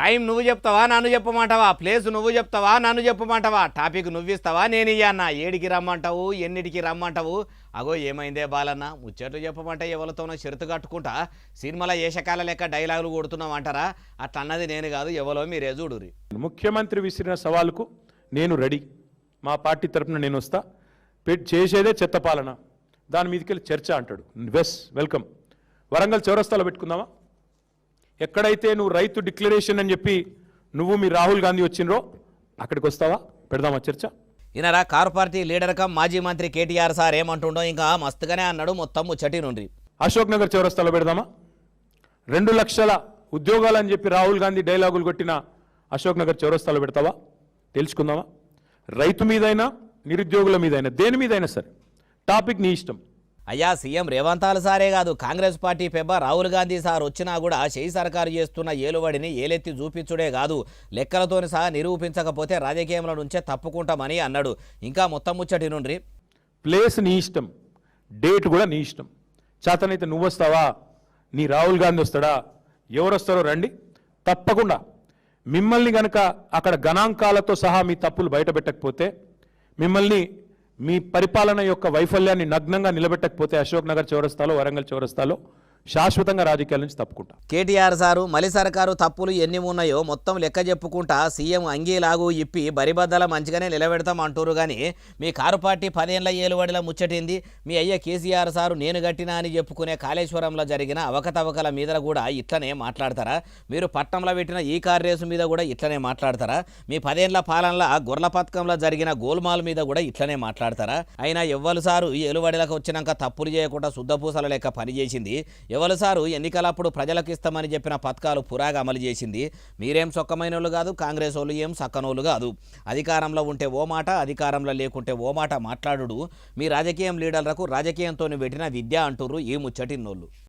Time నువ్వు చెప్తావా నన్ను చెప్పమంటావా? ప్లేస్ నువ్వు చెప్తావా నన్ను చెప్పమంటావా? టాపిక్ నువ్వు ఇస్తావా నేను ఇయ్యన్నా? ఏడికి రమ్మంటావు, ఎన్నిటికి రమ్మంటావు? అగో ఏమైందే బాలన్న, ముచ్చట్లు చెప్పమంటే ఎవరితోనో షరతు కట్టుకుంటా సినిమాలో ఏషకాల లెక్క డైలాగులు కొడుతున్నావు అంటారా? అట్లా అన్నది నేను కాదు, ఎవరో మీరే చూడురి. ముఖ్యమంత్రి విసిరిన సవాలుకు నేను రెడీ. మా పార్టీ తరఫున నేను వస్తా. చేసేదే చెత్త పాలన, దాని మీదకి చర్చ అంటాడు. వెల్కమ్. వరంగల్ చౌరస్తాలో పెట్టుకుందామా? ఎక్కడైతే నువ్వు రైతు డిక్లరేషన్ అని చెప్పి నువ్వు మీ రాహుల్ గాంధీ వచ్చినరో అక్కడికి వస్తావా? పెడదామా చర్చ? ఈయనరా కారు పార్టీ లీడర్ కమ్ మాజీ మంత్రి కేటీఆర్ సార్ ఏమంటుండో ఇంకా మస్తుగానే అన్నాడు. మొత్తం ముచ్చటి నుండి అశోక్ నగర్ చౌరస్తాలో పెడదామా? 2 లక్షల ఉద్యోగాలని చెప్పి రాహుల్ గాంధీ డైలాగులు కొట్టిన అశోక్ నగర్ చౌరస్తాలో పెడతావా? తెలుసుకుందామా? రైతు మీదైనా నిరుద్యోగుల మీదైనా దేని మీదైనా సరే టాపిక్ నీ ఇష్టం. అయ్యా సీఎం రేవంతాల్ సారే కాదు, కాంగ్రెస్ పార్టీ పెబ్బ రాహుల్ గాంధీ సార్ వచ్చినా కూడా చేయి సర్కారు చేస్తున్న ఏలుబడిని ఏలెత్తి చూపించుడే కాదు, లెక్కలతోని సహా నిరూపించకపోతే రాజకీయంలో నుంచే తప్పుకుంటామని అన్నాడు. ఇంకా మొత్తం ముచ్చటి నుండి ప్లేస్ నీ ఇష్టం, డేట్ కూడా నీ ఇష్టం. చేతనైతే నువ్వు వస్తావా, నీ రాహుల్ గాంధీ వస్తాడా, ఎవరు వస్తారో రండి. తప్పకుండా మిమ్మల్ని గనక అక్కడ గణాంకాలతో సహా మీ తప్పులు బయటపెట్టకపోతే, మిమ్మల్ని మీ పరిపాలన యొక్క వైఫల్యాన్ని నగ్నంగా నిలబెట్టకపోతే అశోక్ నగర్ చౌరస్తాలో, వరంగల్ చౌరస్తాలో శాశ్వతంగా రాజకీయాల నుంచి తప్పుకుంటా. కేటీఆర్ సారు మలి సర్కారు తప్పులు ఎన్ని ఉన్నాయో మొత్తం లెక్క చెప్పుకుంటా సీఎం అంగీలాగు ఇప్పి బరిబద్దల మంచిగానే నిలబెడతాం అంటారు. కానీ మీ కారు పార్టీ 10 ఏళ్ల ఏలుబడిల ముచ్చటింది. మీ అయ్య కేసీఆర్ సారు నేను గట్టినా అని చెప్పుకునే కాళేశ్వరంలో జరిగిన అవకతవకల మీద కూడా ఇట్లనే మాట్లాడతారా? మీరు పట్టణంలో పెట్టిన ఈ కార్ రేసు మీద కూడా ఇట్లనే మాట్లాడతారా? మీ 10 ఏళ్ల పాలనలో గొర్రెల పథకంలో జరిగిన గోల్మాల్ మీద కూడా ఇట్లనే మాట్లాడతారా? అయినా ఎవ్వరు సారు ఏలుబడిలకు వచ్చినాక తప్పులు చేయకుండా శుద్ధపూసల లెక్క పనిచేసింది. ఎవరు సారు ఎన్నికలప్పుడు ప్రజలకు ఇస్తామని చెప్పిన పథకాలు పురాగా అమలు చేసింది. మీరేం సొక్కమైన వాళ్ళు కాదు, కాంగ్రెస్ వాళ్ళు ఏం సక్కనోళ్ళు కాదు. అధికారంలో ఉంటే ఓ మాట, అధికారంలో లేకుంటే ఓ మాట మాట్లాడు. మీ రాజకీయం లీడర్లకు రాజకీయంతో పెట్టిన విద్య అంటుర్రు ఈ ముచ్చటిన్నోళ్ళు.